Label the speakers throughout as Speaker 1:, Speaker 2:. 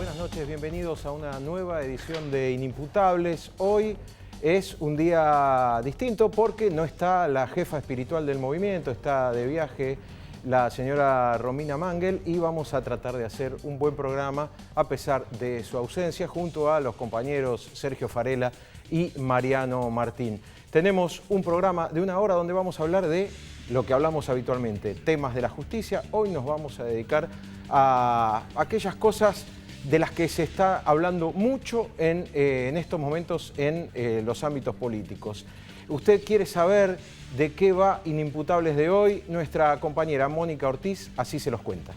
Speaker 1: Buenas noches, bienvenidos a una nueva edición de Inimputables. Hoy es un día distinto porque no está la jefa espiritual del movimiento, está de viaje la señora Romina Mangel y vamos a tratar de hacer un buen programa a pesar de su ausencia junto a los compañeros Sergio Farela y Mariano Martín. Tenemos un programa de una hora donde vamos a hablar de lo que hablamos habitualmente, temas de la justicia. Hoy nos vamos a dedicar a aquellas cosas de las que se está hablando mucho en estos momentos en los ámbitos políticos. Usted quiere saber de qué va Inimputables de hoy. Nuestra compañera Mónica Ortiz así se los cuenta.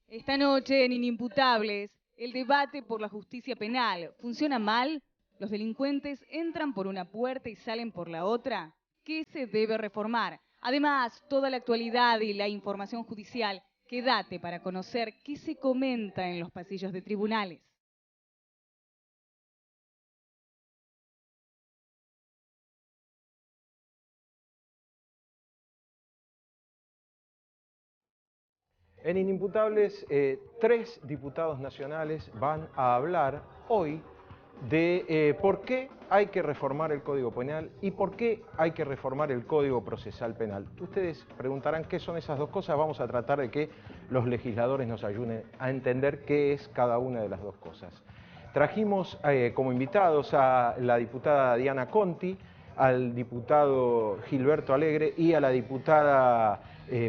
Speaker 2: Esta noche en Inimputables, el debate por la justicia penal funciona mal. ¿Los delincuentes entran por una puerta y salen por la otra? ¿Qué se debe reformar? Además, toda la actualidad y la información judicial. Quédate para conocer qué se comenta en los pasillos de tribunales.
Speaker 1: En Inimputables, 3 diputados nacionales van a hablar hoy de por qué hay que reformar el Código Penal y por qué hay que reformar el Código Procesal Penal. Ustedes preguntarán qué son esas dos cosas. Vamos a tratar de que los legisladores nos ayuden a entender qué es cada una de las dos cosas. Trajimos como invitados a la diputada Diana Conti, al diputado Gilberto Alegre y a la diputada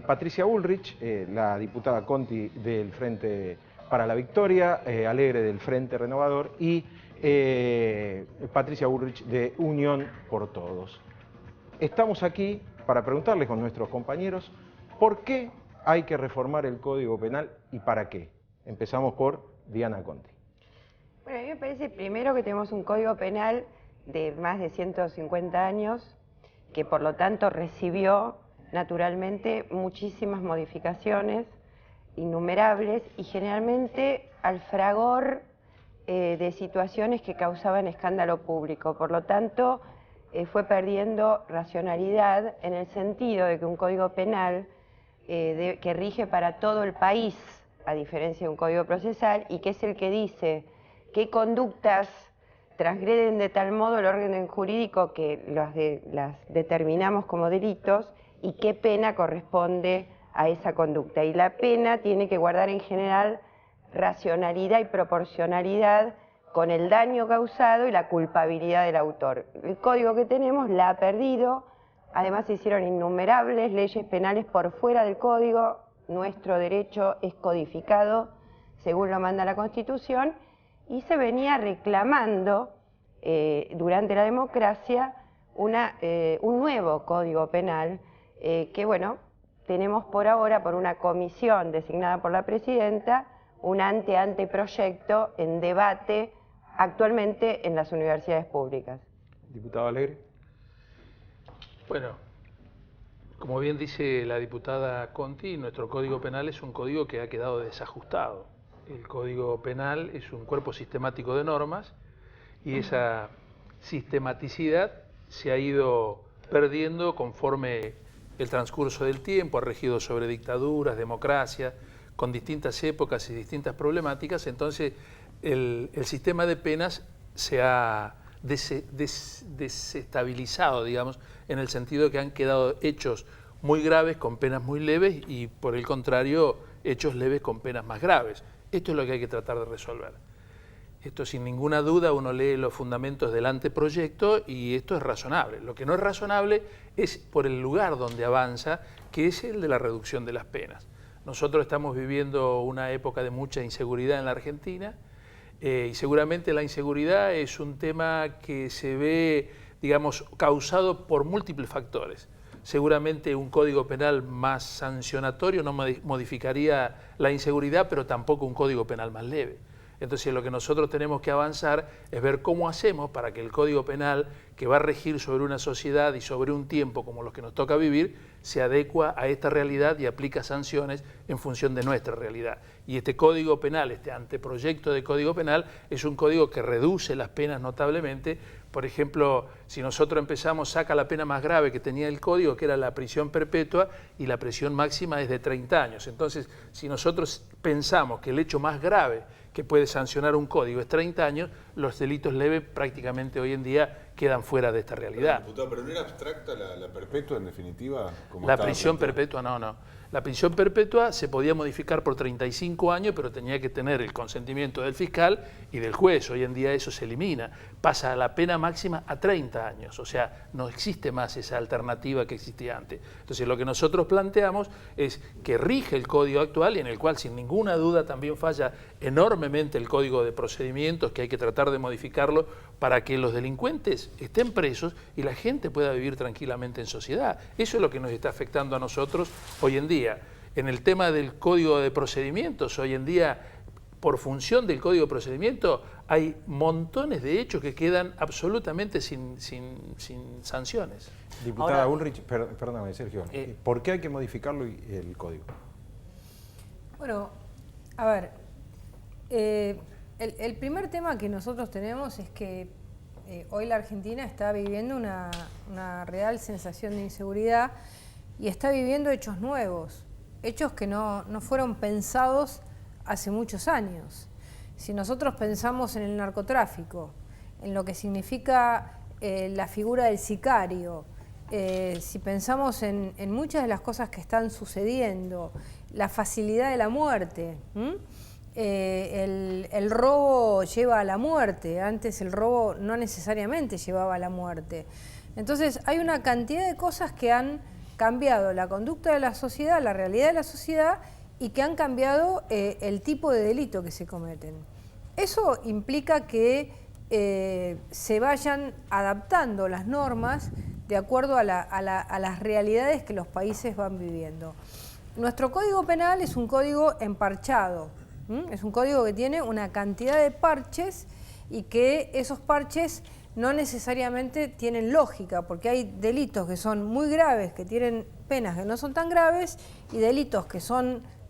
Speaker 1: Patricia Bullrich, la diputada Conti del Frente para la Victoria, Alegre del Frente Renovador y Patricia Bullrich de Unión por Todos. Estamos aquí para preguntarles con nuestros compañeros por qué hay que reformar el Código Penal y para qué. Empezamos por Diana Conti.
Speaker 3: Bueno, a mí me parece primero que tenemos un Código Penal de más de 150 años que por lo tanto recibió naturalmente muchísimas modificaciones, innumerables y generalmente al fragor de situaciones que causaban escándalo público. Por lo tanto, fue perdiendo racionalidad en el sentido de que un Código Penal que rige para todo el país, a diferencia de un Código Procesal, y que es el que dice qué conductas transgreden de tal modo el orden jurídico que las determinamos como delitos y qué pena corresponde a esa conducta. Y la pena tiene que guardar en general racionalidad y proporcionalidad con el daño causado y la culpabilidad del autor. El código que tenemos la ha perdido, además se hicieron innumerables leyes penales por fuera del código, nuestro derecho es codificado según lo manda la Constitución y se venía reclamando durante la democracia un nuevo código penal que bueno, tenemos por ahora por una comisión designada por la presidenta un anteproyecto en debate actualmente en las universidades públicas.
Speaker 1: Diputado Alegre.
Speaker 4: Bueno, como bien dice la diputada Conti, nuestro Código Penal es un código que ha quedado desajustado. El Código Penal es un cuerpo sistemático de normas y esa sistematicidad se ha ido perdiendo conforme el transcurso del tiempo, ha regido sobre dictaduras, democracia, con distintas épocas y distintas problemáticas. Entonces el sistema de penas se ha desestabilizado, digamos, en el sentido de que han quedado hechos muy graves con penas muy leves y por el contrario hechos leves con penas más graves. Esto es lo que hay que tratar de resolver. Esto sin ninguna duda uno lee los fundamentos del anteproyecto y esto es razonable. Lo que no es razonable es por el lugar donde avanza, que es el de la reducción de las penas. Nosotros estamos viviendo una época de mucha inseguridad en la Argentina y seguramente la inseguridad es un tema que se ve, digamos, causado por múltiples factores. Seguramente un código penal más sancionatorio no modificaría la inseguridad, pero tampoco un código penal más leve. Entonces lo que nosotros tenemos que avanzar es ver cómo hacemos para que el Código Penal, que va a regir sobre una sociedad y sobre un tiempo como los que nos toca vivir, se adecua a esta realidad y aplica sanciones en función de nuestra realidad. Y este Código Penal, este anteproyecto de Código Penal, es un código que reduce las penas notablemente Por ejemplo, si nosotros empezamos, saca la pena más grave que tenía el código, que era la prisión perpetua, y la prisión máxima es de 30 años. Entonces, si nosotros pensamos que el hecho más grave que puede sancionar un código es 30 años, los delitos leves prácticamente hoy en día quedan fuera de esta realidad.
Speaker 5: Pero no era abstracta la perpetua en definitiva.
Speaker 4: La prisión perpetua no. La prisión perpetua se podía modificar por 35 años, pero tenía que tener el consentimiento del fiscal y del juez. Hoy en día eso se elimina. Pasa la pena máxima a 30 años. O sea, no existe más esa alternativa que existía antes. Entonces, lo que nosotros planteamos es que rige el código actual y en el cual, sin ninguna duda, también falla enormemente el código de procedimientos, que hay que tratar de modificarlo para que los delincuentes estén presos y la gente pueda vivir tranquilamente en sociedad. Eso es lo que nos está afectando a nosotros hoy en día. En el tema del código de procedimientos, hoy en día, por función del código de procedimiento, hay montones de hechos que quedan absolutamente sin sanciones.
Speaker 1: Diputada Ulrich, perdóname, Sergio, ¿por qué hay que modificarlo el código?
Speaker 6: Bueno, a ver, el primer tema que nosotros tenemos es que hoy la Argentina está viviendo una real sensación de inseguridad y está viviendo hechos nuevos, hechos que no fueron pensados hace muchos años. Si nosotros pensamos en el narcotráfico, en lo que significa la figura del sicario, si pensamos en muchas de las cosas que están sucediendo, la facilidad de la muerte, el robo lleva a la muerte, antes el robo no necesariamente llevaba a la muerte. Entonces hay una cantidad de cosas que han cambiado la conducta de la sociedad, la realidad de la sociedad, y que han cambiado el tipo de delito que se cometen. Eso implica que se vayan adaptando las normas de acuerdo a las realidades que los países van viviendo. Nuestro Código Penal es un código emparchado, es un código que tiene una cantidad de parches y que esos parches no necesariamente tienen lógica, porque hay delitos que son muy graves, que tienen penas que no son tan graves, y delitos que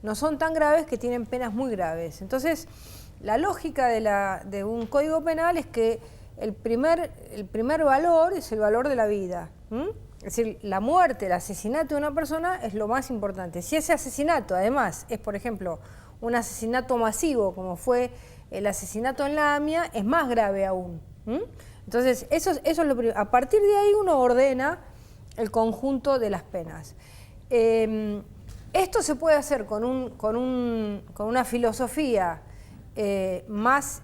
Speaker 6: no son tan graves, que tienen penas muy graves. Entonces, la lógica de un código penal es que el primer valor es el valor de la vida. Es decir, la muerte, el asesinato de una persona es lo más importante. Si ese asesinato, además, es, por ejemplo, un asesinato masivo, como fue el asesinato en la AMIA, es más grave aún. Entonces, eso es lo primero. A partir de ahí uno ordena el conjunto de las penas. Esto se puede hacer con una filosofía más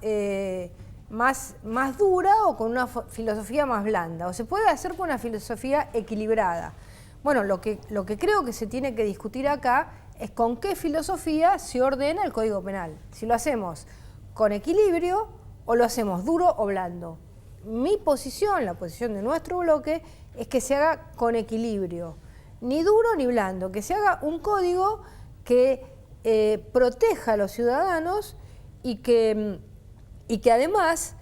Speaker 6: dura o con una filosofía más blanda, o se puede hacer con una filosofía equilibrada. Bueno, lo que creo que se tiene que discutir acá es con qué filosofía se ordena el Código Penal. Si lo hacemos con equilibrio o lo hacemos duro o blando. Mi posición, la posición de nuestro bloque, es que se haga con equilibrio, ni duro ni blando, que se haga un código que proteja a los ciudadanos y que además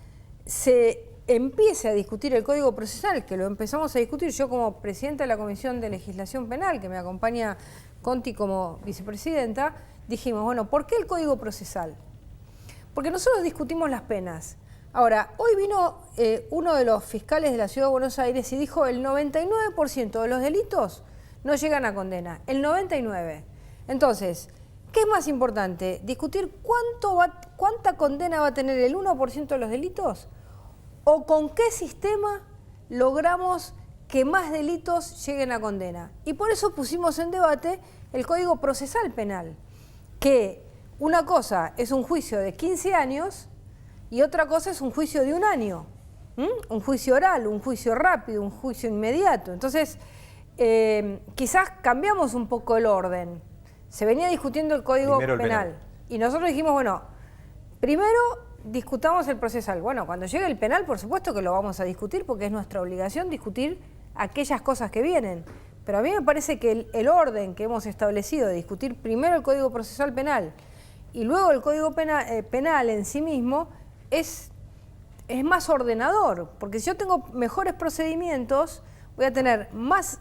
Speaker 6: se empiece a discutir el Código Procesal, que lo empezamos a discutir yo como presidenta de la Comisión de Legislación Penal, que me acompaña Conti como vicepresidenta. Dijimos, bueno, ¿por qué el Código Procesal? Porque nosotros discutimos las penas. Ahora, hoy vino uno de los fiscales de la Ciudad de Buenos Aires y dijo el 99% de los delitos no llegan a condena, el 99%. Entonces, ¿qué es más importante? ¿Discutir cuánta condena va a tener el 1% de los delitos? ¿O con qué sistema logramos que más delitos lleguen a condena? Y por eso pusimos en debate el Código Procesal Penal, que una cosa es un juicio de 15 años y otra cosa es un juicio de 1 año, un juicio oral, un juicio rápido, un juicio inmediato. Entonces, quizás cambiamos un poco el orden. Se venía discutiendo el Código Penal y nosotros dijimos, bueno, primero discutamos el procesal. Bueno, cuando llegue el penal, por supuesto que lo vamos a discutir porque es nuestra obligación discutir aquellas cosas que vienen. Pero a mí me parece que el orden que hemos establecido de discutir primero el Código Procesal Penal y luego el Código Penal en sí mismo es más ordenador, porque si yo tengo mejores procedimientos, voy a tener más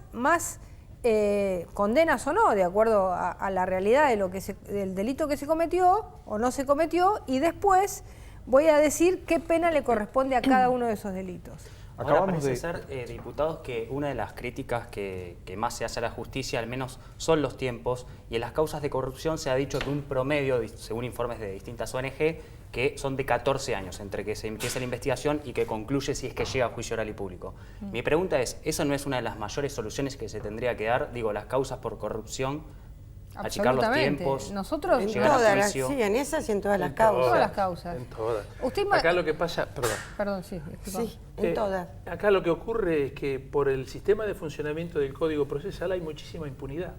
Speaker 6: condenas o no, de acuerdo a la realidad del delito que se cometió o no se cometió, y después voy a decir qué pena le corresponde a cada uno de esos delitos.
Speaker 7: Ahora parece ser, diputados, que una de las críticas que más se hace a la justicia, al menos, son los tiempos, y en las causas de corrupción se ha dicho que un promedio, según informes de distintas ONG, que son de 14 años, entre que se empieza la investigación y que concluye si es que llega a juicio oral y público. Mi pregunta es, ¿eso no es una de las mayores soluciones que se tendría que dar? Digo, las causas por corrupción, achicar los tiempos,
Speaker 6: nosotros
Speaker 7: llegar a juicio.
Speaker 3: Sí, en esas y en todas las causas.
Speaker 6: Todas las causas.
Speaker 4: En todas.
Speaker 6: Usted
Speaker 4: Acá lo que pasa, perdón.
Speaker 6: Perdón, sí, disculpa.
Speaker 3: Sí, en todas.
Speaker 4: Acá lo que ocurre es que por el sistema de funcionamiento del Código Procesal hay muchísima impunidad.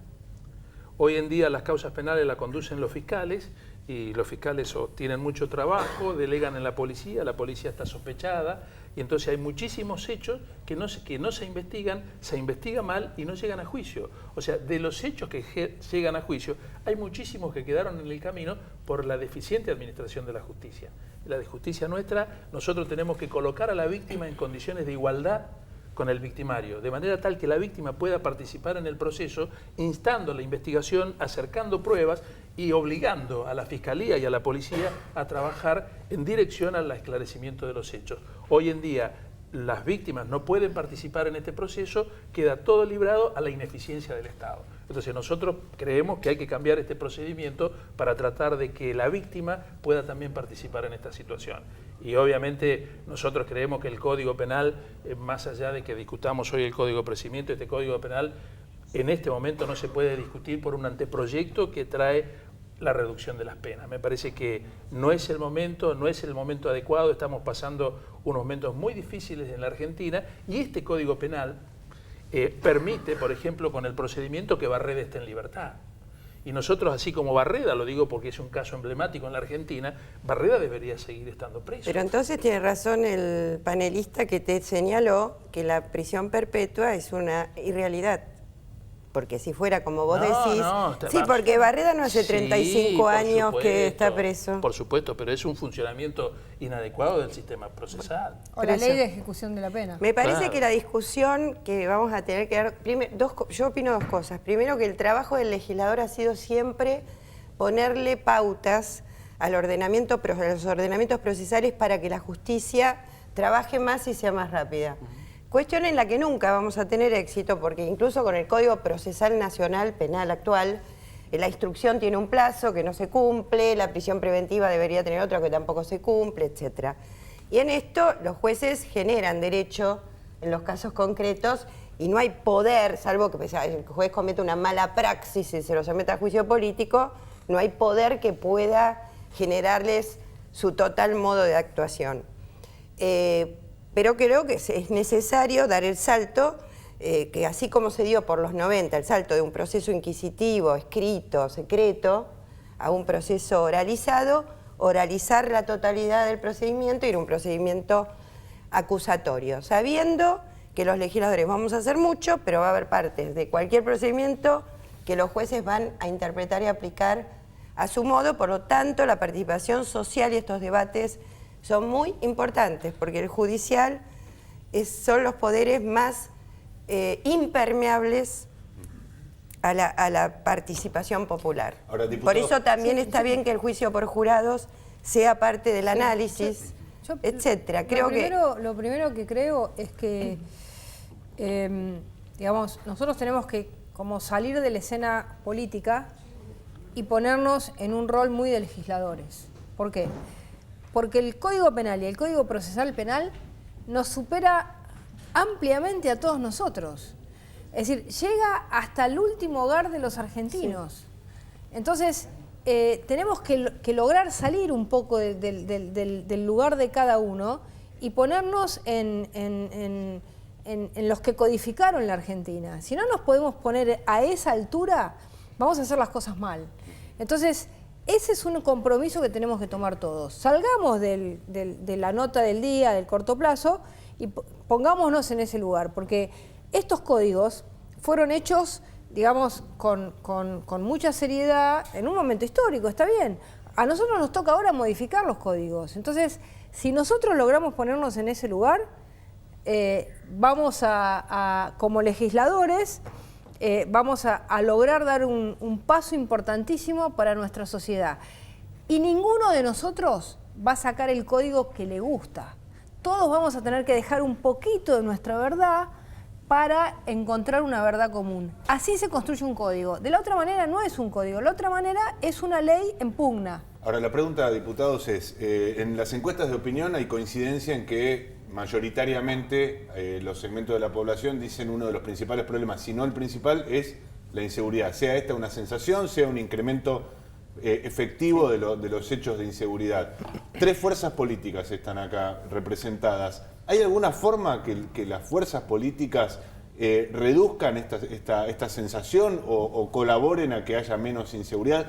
Speaker 4: Hoy en día las causas penales las conducen los fiscales y los fiscales tienen mucho trabajo, delegan en la policía está sospechada y entonces hay muchísimos hechos que no se investigan, se investiga mal y no llegan a juicio. O sea, de los hechos que llegan a juicio, hay muchísimos que quedaron en el camino por la deficiente administración de la justicia. La de justicia nuestra, nosotros tenemos que colocar a la víctima en condiciones de igualdad con el victimario, de manera tal que la víctima pueda participar en el proceso, instando la investigación, acercando pruebas y obligando a la Fiscalía y a la Policía a trabajar en dirección al esclarecimiento de los hechos. Hoy en día las víctimas no pueden participar en este proceso, queda todo librado a la ineficiencia del Estado. Entonces nosotros creemos que hay que cambiar este procedimiento para tratar de que la víctima pueda también participar en esta situación. Y obviamente nosotros creemos que el Código Penal, más allá de que discutamos hoy el Código de Procedimiento, este Código Penal en este momento no se puede discutir por un anteproyecto que trae la reducción de las penas. Me parece que no es el momento adecuado, estamos pasando unos momentos muy difíciles en la Argentina y este Código Penal permite, por ejemplo, con el procedimiento que Barreda esté en libertad. Y nosotros, así como Barreda, lo digo porque es un caso emblemático en la Argentina, Barreda debería seguir estando preso.
Speaker 3: Pero entonces tiene razón el panelista que te señaló que la prisión perpetua es una irrealidad. Porque si fuera como vos decís... Sí, porque Barreda no hace 35 años que está preso.
Speaker 4: Por supuesto, pero es un funcionamiento inadecuado del sistema procesal.
Speaker 6: O la ley de ejecución de la pena.
Speaker 3: Me parece que la discusión que vamos a tener que dar... yo opino dos cosas. Primero, que el trabajo del legislador ha sido siempre ponerle pautas a los ordenamientos procesales para que la justicia trabaje más y sea más rápida. Cuestión en la que nunca vamos a tener éxito, porque incluso con el Código Procesal Nacional Penal actual, la instrucción tiene un plazo que no se cumple, la prisión preventiva debería tener otro que tampoco se cumple, etc. Y en esto los jueces generan derecho en los casos concretos y no hay poder, salvo que el juez cometa una mala praxis y se lo someta a juicio político, no hay poder que pueda generarles su total modo de actuación. Pero creo que es necesario dar el salto, que así como se dio por los 90, el salto de un proceso inquisitivo, escrito, secreto, a un proceso oralizado, oralizar la totalidad del procedimiento y ir a un procedimiento acusatorio, sabiendo que los legisladores vamos a hacer mucho, pero va a haber partes de cualquier procedimiento que los jueces van a interpretar y aplicar a su modo. Por lo tanto, la participación social y estos debates son muy importantes, porque el judicial son los poderes más impermeables a la participación popular. Ahora, por eso también está bien que el juicio por jurados sea parte del análisis, etcétera.
Speaker 6: Lo primero que creo es que, digamos, nosotros tenemos que como salir de la escena política y ponernos en un rol muy de legisladores. ¿Por qué? Porque el Código Penal y el Código Procesal Penal nos supera ampliamente a todos nosotros. Es decir, llega hasta el último hogar de los argentinos. Sí. Entonces, tenemos que lograr salir un poco del lugar de cada uno y ponernos en los que codificaron la Argentina. Si no nos podemos poner a esa altura, vamos a hacer las cosas mal. Entonces, ese es un compromiso que tenemos que tomar todos. Salgamos de la nota del día, del corto plazo, y pongámonos en ese lugar, porque estos códigos fueron hechos, digamos, con mucha seriedad en un momento histórico, está bien. A nosotros nos toca ahora modificar los códigos. Entonces, si nosotros logramos ponernos en ese lugar, vamos como legisladores, vamos a lograr dar un paso importantísimo para nuestra sociedad. Y ninguno de nosotros va a sacar el código que le gusta. todos vamos a tener que dejar un poquito de nuestra verdad para encontrar una verdad común. Así se construye un código. De la otra manera no es un código, de la otra manera es una ley en pugna.
Speaker 5: Ahora, la pregunta, diputados, es, en las encuestas de opinión hay coincidencia en que mayoritariamente los segmentos de la población dicen uno de los principales problemas, si no el principal, es la inseguridad. Sea esta una sensación, sea un incremento efectivo de los hechos de inseguridad. 3 fuerzas políticas están acá representadas. ¿Hay alguna forma que las fuerzas políticas reduzcan esta sensación o colaboren a que haya menos inseguridad?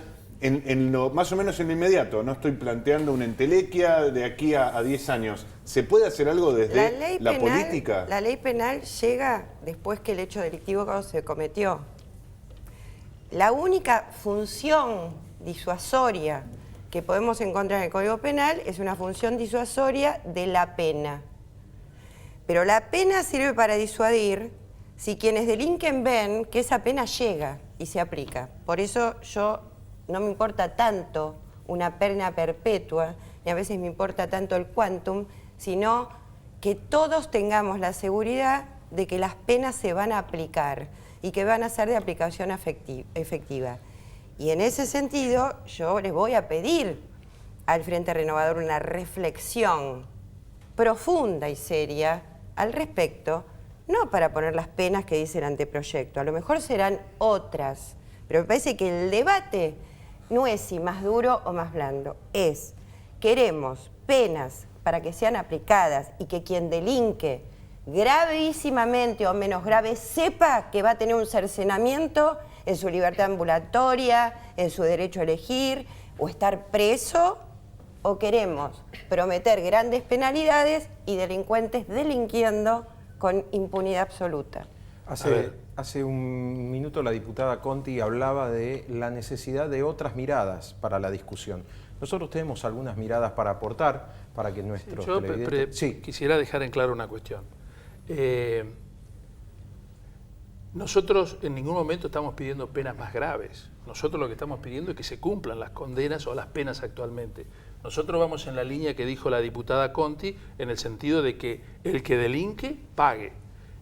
Speaker 5: Más o menos en lo inmediato, no estoy planteando una entelequia de aquí a 10 años. ¿Se puede hacer algo desde la política?
Speaker 3: La ley penal llega después que el hecho delictivo se cometió. La única función disuasoria que podemos encontrar en el Código Penal es una función disuasoria de la pena. Pero la pena sirve para disuadir si quienes delinquen ven que esa pena llega y se aplica. Por eso no me importa tanto una pena perpetua, y a veces me importa tanto el quantum, sino que todos tengamos la seguridad de que las penas se van a aplicar y que van a ser de aplicación efectiva. Y en ese sentido, yo les voy a pedir al Frente Renovador una reflexión profunda y seria al respecto, no para poner las penas que dice el anteproyecto, a lo mejor serán otras, pero me parece que el debate no es si más duro o más blando, es queremos penas para que sean aplicadas y que quien delinque gravísimamente o menos grave sepa que va a tener un cercenamiento en su libertad ambulatoria, en su derecho a elegir o estar preso, o queremos prometer grandes penalidades y delincuentes delinquiendo con impunidad absoluta.
Speaker 1: Hace un minuto la diputada Conti hablaba de la necesidad de otras miradas para la discusión. Nosotros tenemos algunas miradas para aportar para que nuestros televidentes...
Speaker 4: Yo quisiera dejar en claro una cuestión. Nosotros en ningún momento estamos pidiendo penas más graves. Nosotros lo que estamos pidiendo es que se cumplan las condenas o las penas actualmente. Nosotros vamos en la línea que dijo la diputada Conti, en el sentido de que el que delinque pague.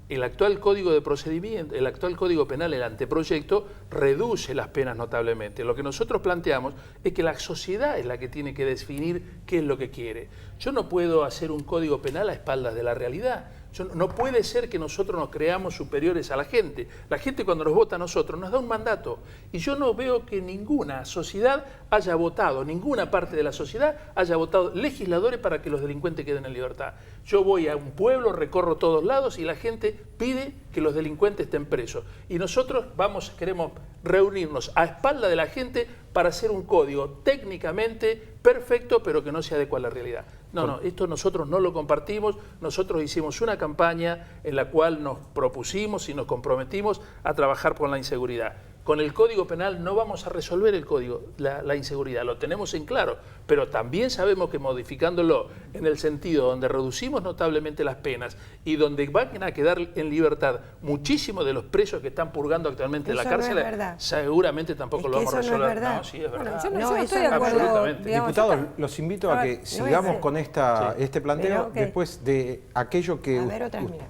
Speaker 4: El actual Código de Procedimiento, el actual Código Penal, el anteproyecto, reduce las penas notablemente. Lo que nosotros planteamos es que la sociedad es la que tiene que definir qué es lo que quiere. Yo no puedo hacer un Código Penal a espaldas de la realidad. No puede ser que nosotros nos creamos superiores a la gente. La gente cuando nos vota a nosotros nos da un mandato. Y yo no veo que ninguna sociedad haya votado, ninguna parte de la sociedad haya votado legisladores para que los delincuentes queden en libertad. Yo voy a un pueblo, recorro todos lados y la gente pide que los delincuentes estén presos. Y nosotros queremos reunirnos a espalda de la gente para hacer un código técnicamente perfecto, pero que no se adecua a la realidad. No, esto nosotros no lo compartimos. Nosotros hicimos una campaña en la cual nos propusimos y nos comprometimos a trabajar con la inseguridad. Con el Código Penal no vamos a resolver la inseguridad, lo tenemos en claro, pero también sabemos que modificándolo en el sentido donde reducimos notablemente las penas y donde van a quedar en libertad muchísimos de los presos que están purgando actualmente en la cárcel, seguramente tampoco lo vamos a resolver.
Speaker 3: No es verdad.
Speaker 4: No, sí, es verdad.
Speaker 6: Yo no estoy de acuerdo.
Speaker 1: Diputados, los invito a que sigamos con este planteo después de aquello que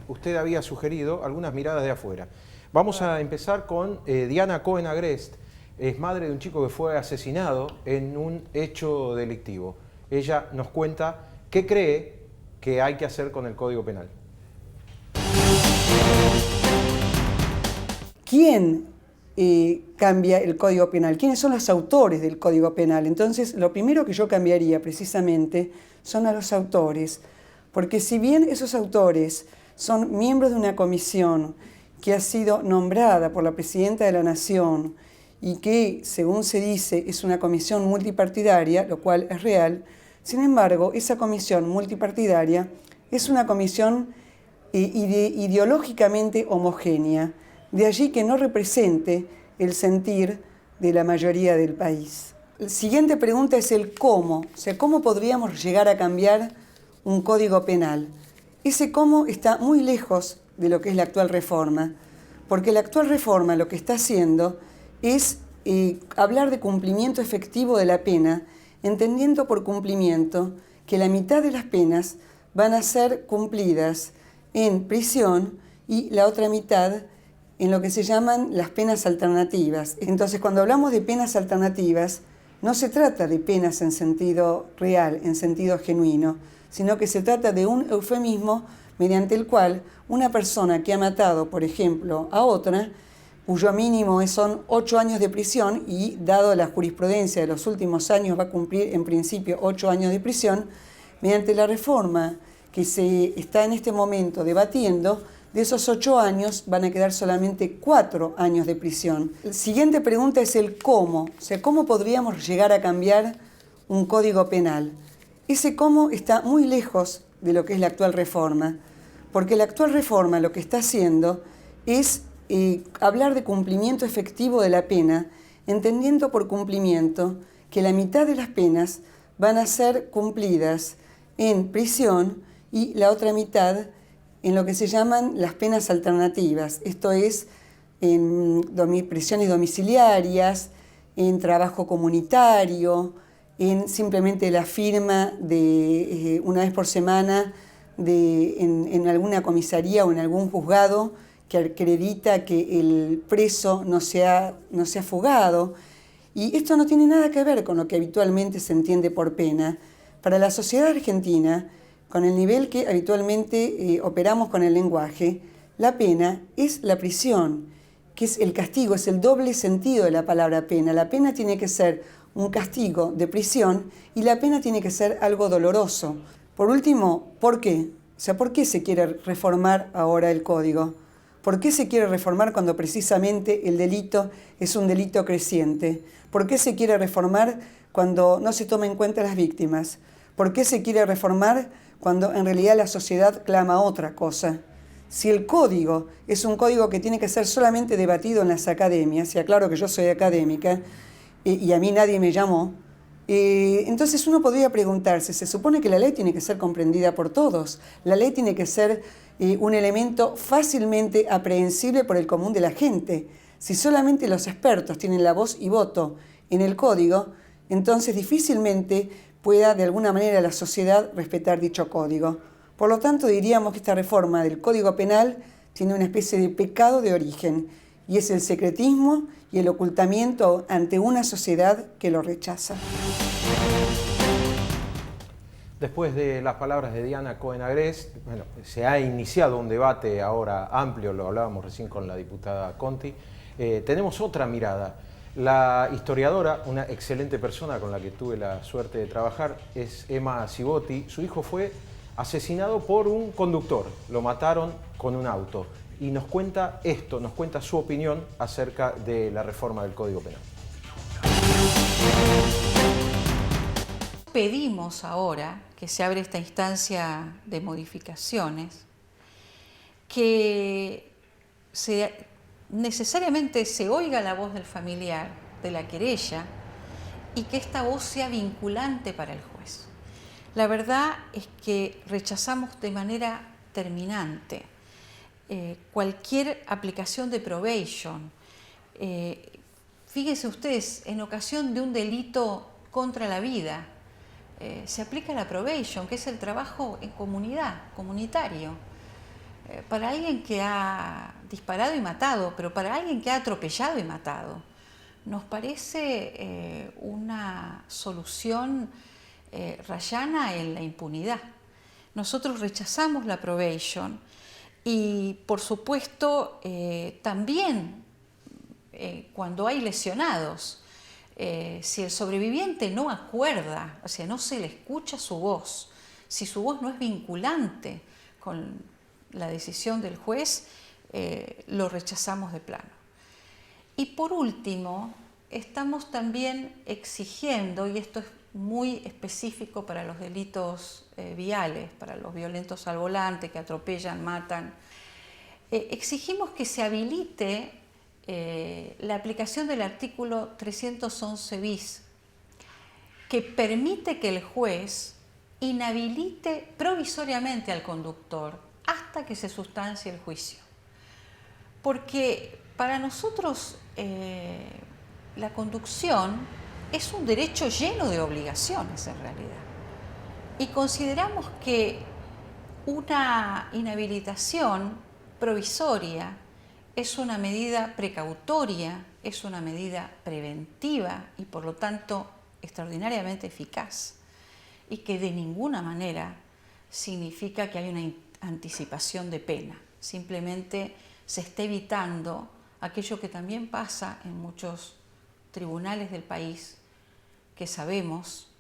Speaker 1: usted había sugerido, algunas miradas de afuera. Vamos a empezar con Diana Cohen Agrest, es madre de un chico que fue asesinado en un hecho delictivo. Ella nos cuenta qué cree que hay que hacer con el Código Penal.
Speaker 8: ¿Quién cambia el Código Penal? ¿Quiénes son los autores del Código Penal? Entonces, lo primero que yo cambiaría precisamente son a los autores, porque si bien esos autores son miembros de una comisión que ha sido nombrada por la Presidenta de la Nación y que, según se dice, es una comisión multipartidaria, lo cual es real. Sin embargo, esa comisión multipartidaria es una comisión ideológicamente homogénea, de allí que no represente el sentir de la mayoría del país. La siguiente pregunta es el cómo, o sea, ¿cómo podríamos llegar a cambiar un código penal? Ese cómo está muy lejos de lo que es la actual reforma, porque la actual reforma lo que está haciendo es hablar de cumplimiento efectivo de la pena, entendiendo por cumplimiento que la mitad de las penas van a ser cumplidas en prisión y la otra mitad en lo que se llaman las penas alternativas. Entonces, cuando hablamos de penas alternativas, no se trata de penas en sentido real, en sentido genuino, sino que se trata de un eufemismo mediante el cual una persona que ha matado, por ejemplo, a otra, cuyo mínimo son 8 años de prisión y, dado la jurisprudencia de los últimos años, va a cumplir en principio 8 años de prisión, mediante la reforma que se está en este momento debatiendo, de esos 8 años van a quedar solamente 4 años de prisión. La siguiente pregunta es el cómo, o sea, ¿cómo podríamos llegar a cambiar un código penal? Ese cómo está muy lejos de lo que es la actual reforma, porque la actual reforma lo que está haciendo es hablar de cumplimiento efectivo de la pena, entendiendo por cumplimiento que la mitad de las penas van a ser cumplidas en prisión y la otra mitad en lo que se llaman las penas alternativas, esto es en prisiones domiciliarias, en trabajo comunitario, en simplemente la firma de una vez por semana en alguna comisaría o en algún juzgado que acredita que el preso no se ha fugado. Y esto no tiene nada que ver con lo que habitualmente se entiende por pena. Para la sociedad argentina, con el nivel que habitualmente operamos con el lenguaje, la pena es la prisión, que es el castigo, es el doble sentido de la palabra pena. La pena tiene que ser un castigo de prisión y la pena tiene que ser algo doloroso. Por último, ¿por qué? O sea, ¿por qué se quiere reformar ahora el código? ¿Por qué se quiere reformar cuando precisamente el delito es un delito creciente? ¿Por qué se quiere reformar cuando no se toma en cuenta las víctimas? ¿Por qué se quiere reformar cuando en realidad la sociedad clama otra cosa? Si el código es un código que tiene que ser solamente debatido en las academias, y aclaro que yo soy académica y a mí nadie me llamó, entonces uno podría preguntarse, se supone que la ley tiene que ser comprendida por todos, la ley tiene que ser un elemento fácilmente aprehensible por el común de la gente. Si solamente los expertos tienen la voz y voto en el código, entonces difícilmente pueda de alguna manera la sociedad respetar dicho código. Por lo tanto, diríamos que esta reforma del Código Penal tiene una especie de pecado de origen, y es el secretismo y el ocultamiento ante una sociedad que lo rechaza.
Speaker 1: Después de las palabras de Diana Cohen Agrest, bueno, se ha iniciado un debate ahora amplio, lo hablábamos recién con la diputada Conti. Tenemos otra mirada. La historiadora, una excelente persona con la que tuve la suerte de trabajar, es Emma Cibotti. Su hijo fue asesinado por un conductor, lo mataron con un auto. Y nos cuenta esto, nos cuenta su opinión acerca de la reforma del Código Penal.
Speaker 9: Pedimos ahora que se abre esta instancia de modificaciones, que necesariamente se oiga la voz del familiar, de la querella, y que esta voz sea vinculante para el juez. La verdad es que rechazamos de manera terminante cualquier aplicación de probation. Fíjense ustedes, en ocasión de un delito contra la vida, se aplica la probation, que es el trabajo en comunidad, comunitario. Para alguien que ha disparado y matado, pero para alguien que ha atropellado y matado, nos parece una solución rayana en la impunidad. Nosotros rechazamos la probation y, por supuesto, también cuando hay lesionados, si el sobreviviente no acuerda, o sea, no se le escucha su voz, si su voz no es vinculante con la decisión del juez, lo rechazamos de plano. Y por último, estamos también exigiendo, y esto es muy específico para los delitos viales, para los violentos al volante que atropellan, matan, exigimos que se habilite la aplicación del artículo 311 bis, que permite que el juez inhabilite provisoriamente al conductor hasta que se sustancie el juicio. Porque para nosotros la conducción es un derecho lleno de obligaciones en realidad. Y consideramos que una inhabilitación provisoria es una medida precautoria, es una medida preventiva y por lo tanto extraordinariamente eficaz, y que de ninguna manera significa que hay una anticipación de pena. Simplemente se está evitando aquello que también pasa en muchos tribunales del país, que sabemos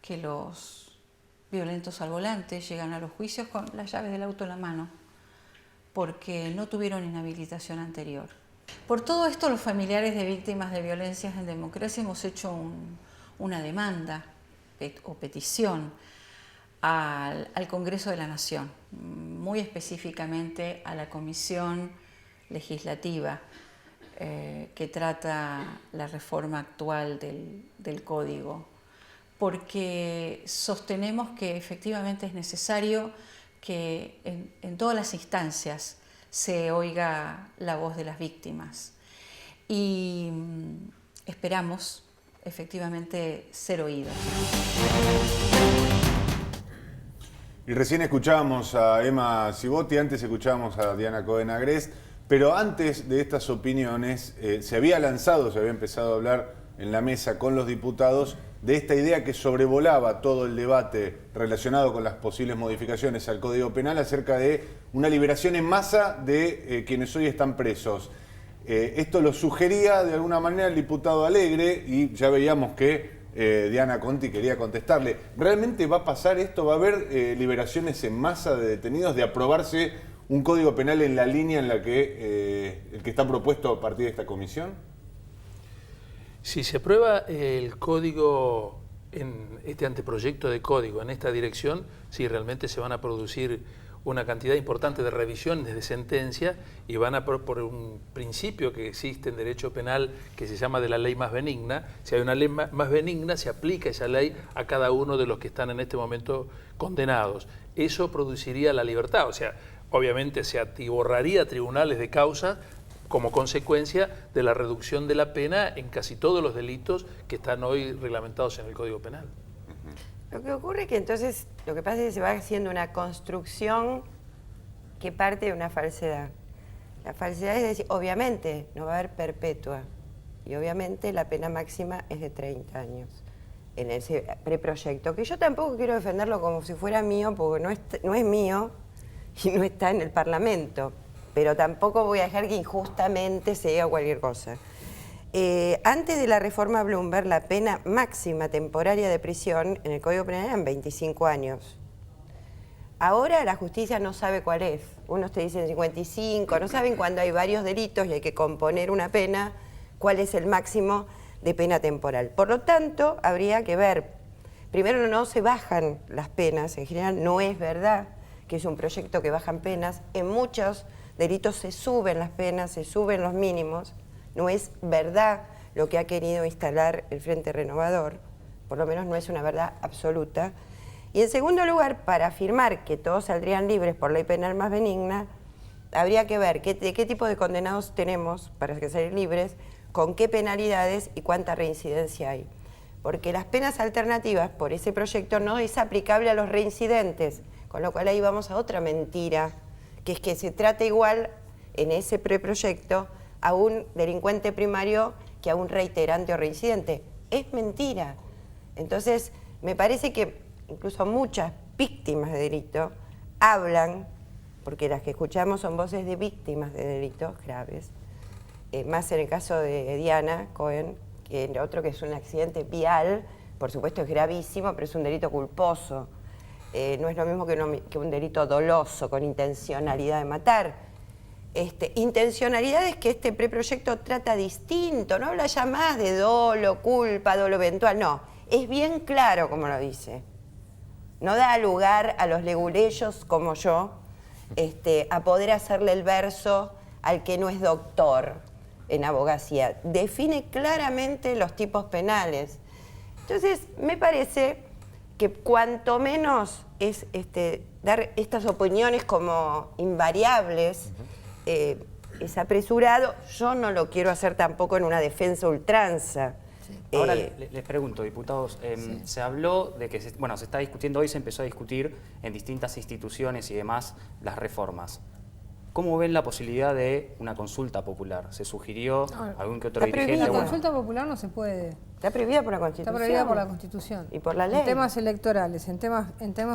Speaker 9: que los violentos al volante llegan a los juicios con las llaves del auto en la mano porque no tuvieron inhabilitación anterior. Por todo esto, los familiares de víctimas de violencias en democracia hemos hecho una demanda o petición al Congreso de la Nación, muy específicamente a la Comisión Legislativa que trata la reforma actual del Código, porque sostenemos que efectivamente es necesario que en todas las instancias se oiga la voz de las víctimas y esperamos efectivamente ser oídos.
Speaker 5: Y recién escuchábamos a Emma Cibotti, antes escuchábamos a Diana Cohen Agrest, pero antes de estas opiniones se había empezado a hablar en la mesa con los diputados de esta idea que sobrevolaba todo el debate relacionado con las posibles modificaciones al Código Penal acerca de una liberación en masa de quienes hoy están presos. Esto lo sugería de alguna manera el diputado Alegre y ya veíamos que Diana Conti quería contestarle. ¿Realmente va a pasar esto? ¿Va a haber liberaciones en masa de detenidos, de aprobarse un Código Penal en la línea en la que el que está propuesto a partir de esta comisión?
Speaker 4: Si se aprueba el código, en este anteproyecto de código, en esta dirección, sí, realmente se van a producir una cantidad importante de revisiones de sentencia y van a por un principio que existe en derecho penal que se llama de la ley más benigna. Si hay una ley más benigna, se aplica esa ley a cada uno de los que están en este momento condenados. Eso produciría la libertad, o sea, obviamente se atiborraría tribunales de causa como consecuencia de la reducción de la pena en casi todos los delitos que están hoy reglamentados en el Código Penal.
Speaker 3: Lo que ocurre es que entonces lo que pasa es que se va haciendo una construcción que parte de una falsedad. La falsedad es decir, obviamente no va a haber perpetua y obviamente la pena máxima es de 30 años en ese preproyecto, que yo tampoco quiero defenderlo como si fuera mío porque no es mío y no está en el Parlamento, pero tampoco voy a dejar que injustamente se diga cualquier cosa. Antes de la reforma Bloomberg, la pena máxima temporaria de prisión en el Código Penal eran 25 años. Ahora la justicia no sabe cuál es. Unos te dicen 55, no saben cuando hay varios delitos y hay que componer una pena, cuál es el máximo de pena temporal. Por lo tanto, habría que ver, primero no se bajan las penas, en general no es verdad que es un proyecto que bajan penas, en muchos delitos se suben las penas, se suben los mínimos. No es verdad lo que ha querido instalar el Frente Renovador, por lo menos no es una verdad absoluta. Y en segundo lugar, para afirmar que todos saldrían libres por ley penal más benigna, habría que ver de qué tipo de condenados tenemos para que salir libres, con qué penalidades y cuánta reincidencia hay. Porque las penas alternativas por ese proyecto no es aplicable a los reincidentes, con lo cual ahí vamos a otra mentira, que es que se trata igual en ese preproyecto a un delincuente primario que a un reiterante o reincidente. Es mentira. Entonces, me parece que incluso muchas víctimas de delito hablan, porque las que escuchamos son voces de víctimas de delitos graves, más en el caso de Diana Cohen, que en otro que es un accidente vial, por supuesto es gravísimo, pero es un delito culposo. No es lo mismo que un delito doloso con intencionalidad de matar. Intencionalidad es que este preproyecto trata distinto, no habla ya más de dolo, culpa, dolo eventual, no, es bien claro como lo dice. No da lugar a los leguleyos como yo a poder hacerle el verso al que no es doctor en abogacía. Define claramente los tipos penales. Entonces, me parece que cuanto menos es dar estas opiniones como invariables, es apresurado. Yo no lo quiero hacer tampoco en una defensa ultranza
Speaker 7: Ahora les pregunto, diputados, se habló de que, se está discutiendo hoy, se empezó a discutir en distintas instituciones y demás las reformas. ¿Cómo ven la posibilidad de una consulta popular? ¿Se sugirió algún que otro dirigente?
Speaker 6: La consulta popular no se puede.
Speaker 3: Está prohibida por la Constitución.
Speaker 6: Está prohibida por la Constitución.
Speaker 3: Y por la ley.
Speaker 6: En temas electorales, en temas